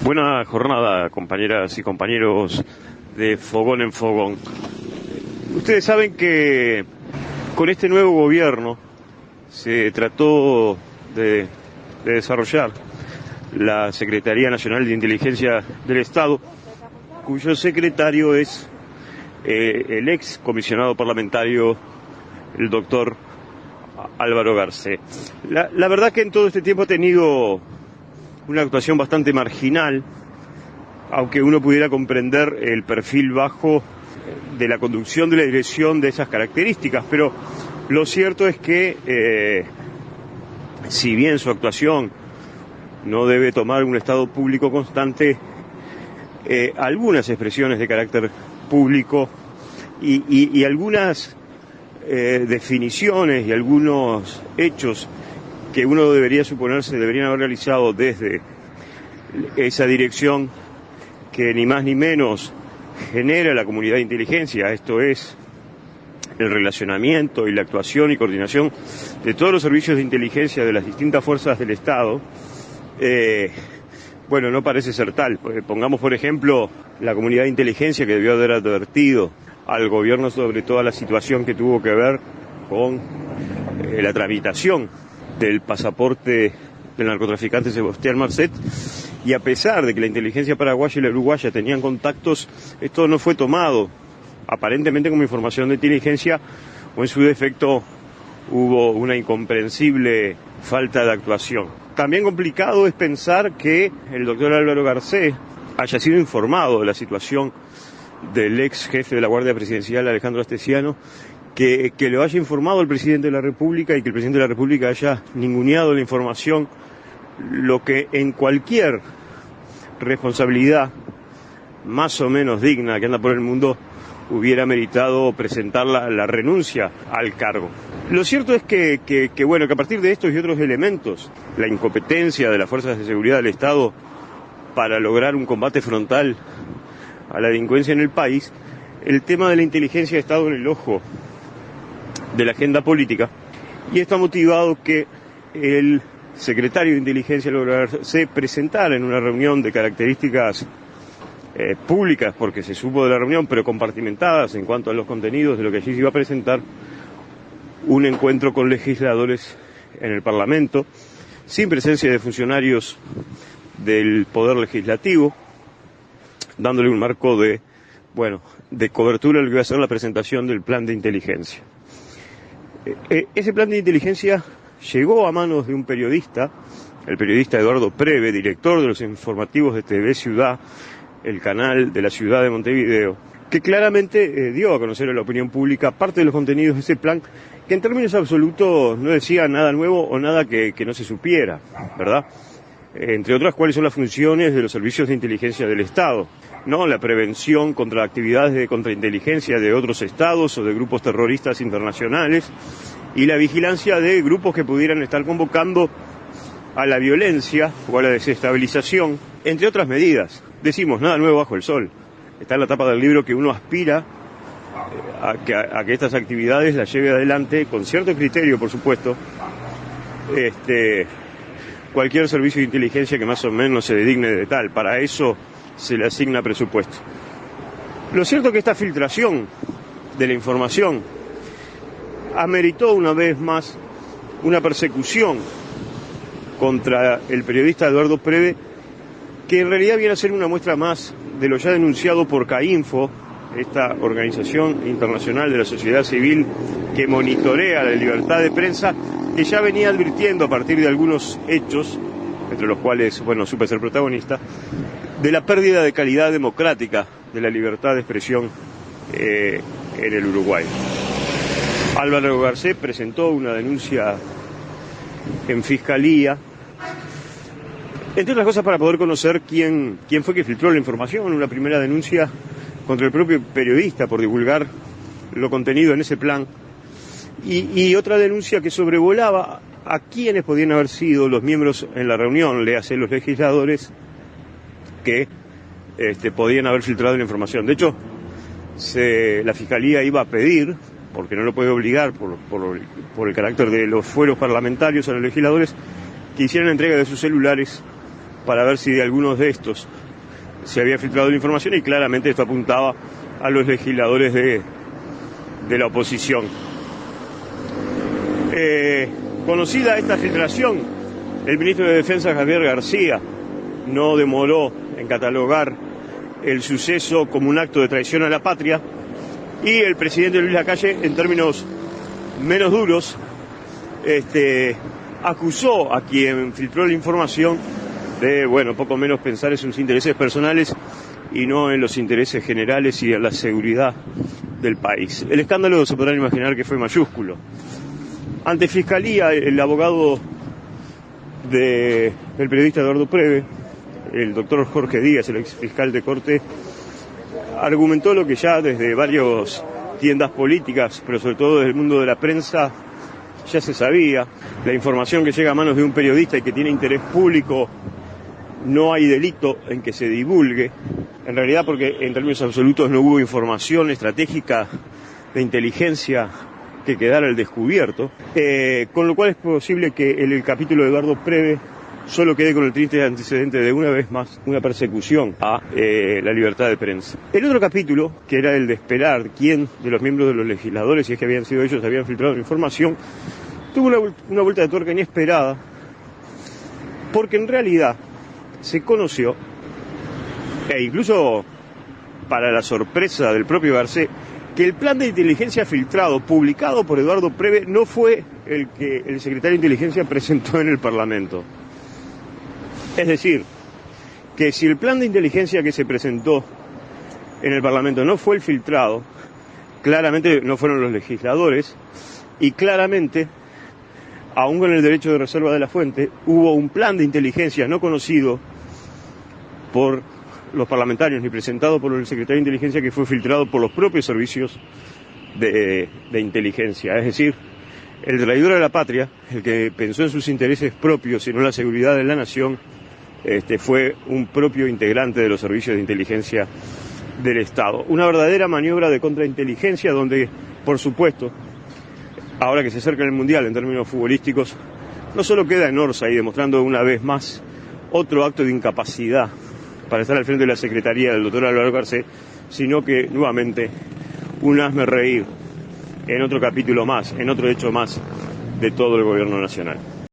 Buena jornada, compañeras y compañeros de Fogón en Fogón. Ustedes saben que con este nuevo gobierno se trató de desarrollar la Secretaría Nacional de Inteligencia del Estado, cuyo secretario es el ex comisionado parlamentario, el doctor Álvaro Garcés. La verdad que en todo este tiempo ha tenido una actuación bastante marginal, aunque uno pudiera comprender el perfil bajo de la conducción de la dirección de esas características, pero lo cierto es que si bien su actuación no debe tomar un estado público constante, algunas expresiones de carácter público y algunas definiciones y algunos hechos que uno debería suponer se deberían haber realizado desde esa dirección que ni más ni menos genera la comunidad de inteligencia, esto es el relacionamiento y la actuación y coordinación de todos los servicios de inteligencia de las distintas fuerzas del Estado. Bueno, no parece ser tal. Pongamos, por ejemplo, la comunidad de inteligencia que debió haber advertido al gobierno sobre toda la situación que tuvo que ver con la tramitación del pasaporte del narcotraficante Sebastián Marcet, y a pesar de que la inteligencia paraguaya y la uruguaya tenían contactos, esto no fue tomado aparentemente como información de inteligencia, o en su defecto hubo una incomprensible falta de actuación. También complicado es pensar que el doctor Álvaro Garcés haya sido informado de la situación del ex jefe de la Guardia Presidencial, Alejandro Astesiano, que lo haya informado al presidente de la República y que el presidente de la República haya ninguneado la información, lo que en cualquier responsabilidad más o menos digna que anda por el mundo hubiera meritado presentar la renuncia al cargo. Lo cierto es que a partir de estos y otros elementos, la incompetencia de las fuerzas de seguridad del Estado para lograr un combate frontal a la delincuencia en el país, el tema de la inteligencia ha estado en el ojo de la agenda política, y esto ha motivado que el secretario de Inteligencia se presentara en una reunión de características públicas, porque se supo de la reunión, pero compartimentadas en cuanto a los contenidos de lo que allí se iba a presentar, un encuentro con legisladores en el Parlamento, sin presencia de funcionarios del Poder Legislativo, dándole un marco de cobertura a lo que iba a ser la presentación del plan de inteligencia. Ese plan de inteligencia llegó a manos de un periodista, el periodista Eduardo Preve, director de los informativos de TV Ciudad, el canal de la ciudad de Montevideo, que claramente dio a conocer a la opinión pública parte de los contenidos de ese plan, que en términos absolutos no decía nada nuevo o nada que no se supiera, ¿verdad? Entre otras, cuáles son las funciones de los servicios de inteligencia del Estado, ¿no? La prevención contra actividades de contrainteligencia de otros estados o de grupos terroristas internacionales, y la vigilancia de grupos que pudieran estar convocando a la violencia o a la desestabilización, entre otras medidas. Decimos, nada nuevo bajo el sol. Está en la tapa del libro que uno aspira a que estas actividades las lleve adelante con cierto criterio, por supuesto, cualquier servicio de inteligencia que más o menos se designe de tal. Para eso se le asigna presupuesto. Lo cierto es que esta filtración de la información ameritó una vez más una persecución contra el periodista Eduardo Preve, que en realidad viene a ser una muestra más de lo ya denunciado por CAINFO, esta organización internacional de la sociedad civil que monitorea la libertad de prensa, que ya venía advirtiendo a partir de algunos hechos, entre los cuales, supe ser protagonista, de la pérdida de calidad democrática de la libertad de expresión en el Uruguay. Álvaro Garcés presentó una denuncia en Fiscalía, entre otras cosas para poder conocer quién fue que filtró la información, una primera denuncia contra el propio periodista por divulgar lo contenido en ese plan, y otra denuncia que sobrevolaba a quienes podían haber sido los miembros en la reunión, léase los legisladores, que podían haber filtrado la información. De hecho, la Fiscalía iba a pedir, porque no lo puede obligar por el carácter de los fueros parlamentarios a los legisladores, que hicieran entrega de sus celulares para ver si de algunos de estos se había filtrado la información, y claramente esto apuntaba a los legisladores de la oposición. Conocida esta filtración, el ministro de Defensa, Javier García, no demoró en catalogar el suceso como un acto de traición a la patria, y el presidente Luis Lacalle, en términos menos duros, acusó a quien filtró la información de, poco menos pensar en sus intereses personales y no en los intereses generales y en la seguridad del país. El escándalo, se podrán imaginar, que fue mayúsculo. Ante Fiscalía, el abogado del periodista Eduardo Preve, el doctor Jorge Díaz, el exfiscal de Corte, argumentó lo que ya desde varias tiendas políticas, pero sobre todo desde el mundo de la prensa, ya se sabía. La información que llega a manos de un periodista y que tiene interés público, no hay delito en que se divulgue, en realidad porque en términos absolutos no hubo información estratégica de inteligencia que quedara al descubierto, con lo cual es posible que en el capítulo de Eduardo Preve solo quede con el triste antecedente de, una vez más, una persecución a la libertad de prensa. El otro capítulo, que era el de esperar quién de los miembros de los legisladores, si es que habían sido ellos, habían filtrado la información, tuvo una vuelta de tuerca inesperada, porque en realidad se conoció, e incluso para la sorpresa del propio Garcés, que el plan de inteligencia filtrado, publicado por Eduardo Preve, no fue el que el secretario de Inteligencia presentó en el Parlamento. Es decir, que si el plan de inteligencia que se presentó en el Parlamento no fue el filtrado, claramente no fueron los legisladores, y claramente, aún con el derecho de reserva de la fuente, hubo un plan de inteligencia no conocido por los parlamentarios ni presentado por el secretario de Inteligencia, que fue filtrado por los propios servicios de inteligencia. Es decir, el traidor de la patria, el que pensó en sus intereses propios y no en la seguridad de la nación, fue un propio integrante de los servicios de inteligencia del Estado. Una verdadera maniobra de contrainteligencia donde, por supuesto, ahora que se acerca el Mundial en términos futbolísticos, no solo queda en Orsay demostrando una vez más otro acto de incapacidad para estar al frente de la Secretaría del doctor Álvaro Garcés, sino que nuevamente un hazme reír en otro capítulo más, en otro hecho más de todo el gobierno nacional.